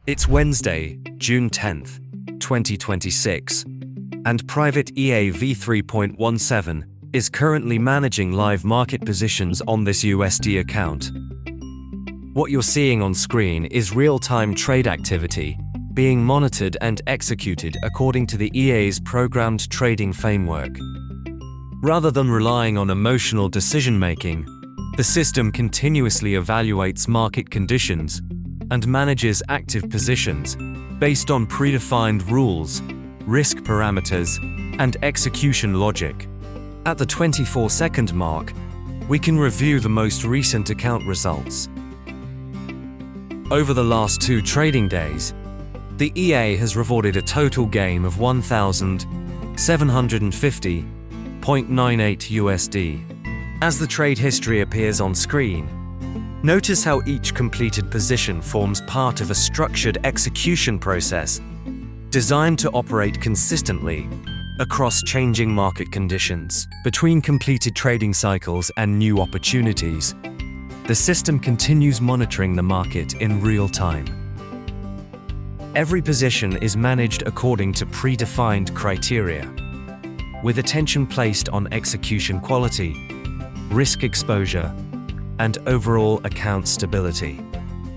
It's Wednesday, June 10th, 2026, and Private EA V3.17 is currently managing live market positions on this USD account. What you're seeing on screen is real-time trade activity being monitored and executed according to the EA's programmed trading framework. Rather than relying on emotional decision-making, the system continuously evaluates market conditions and manages active positions based on predefined rules, risk parameters, and execution logic. At the 24-second mark, we can review the most recent account results. Over the last 2 trading days, the EA has reported a total gain of $1,750.98 USD. As the trade history appears on screen, notice how each completed position forms part of a structured execution process designed to operate consistently across changing market conditions. Between completed trading cycles and new opportunities, the system continues monitoring the market in real time. Every position is managed according to predefined criteria, with attention placed on execution quality, risk exposure, and overall account stability.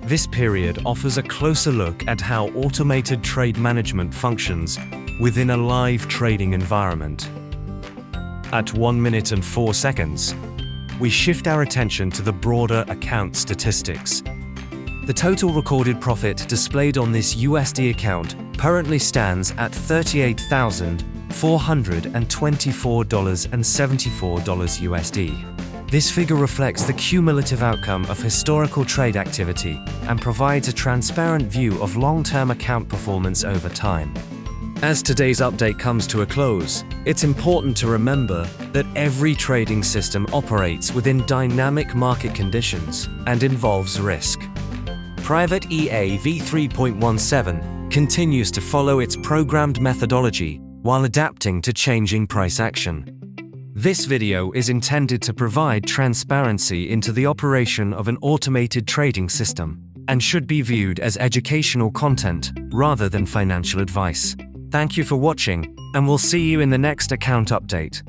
This period offers a closer look at how automated trade management functions within a live trading environment. At 1 minute and 4 seconds, we shift our attention to the broader account statistics. The total recorded profit displayed on this USD account currently stands at $38,424.74 USD. This figure reflects the cumulative outcome of historical trade activity and provides a transparent view of long-term account performance over time. As today's update comes to a close, it's important to remember that every trading system operates within dynamic market conditions and involves risk. Private EA V3.17 continues to follow its programmed methodology while adapting to changing price action. This video is intended to provide transparency into the operation of an automated trading system and should be viewed as educational content rather than financial advice. Thank you for watching, and we'll see you in the next account update.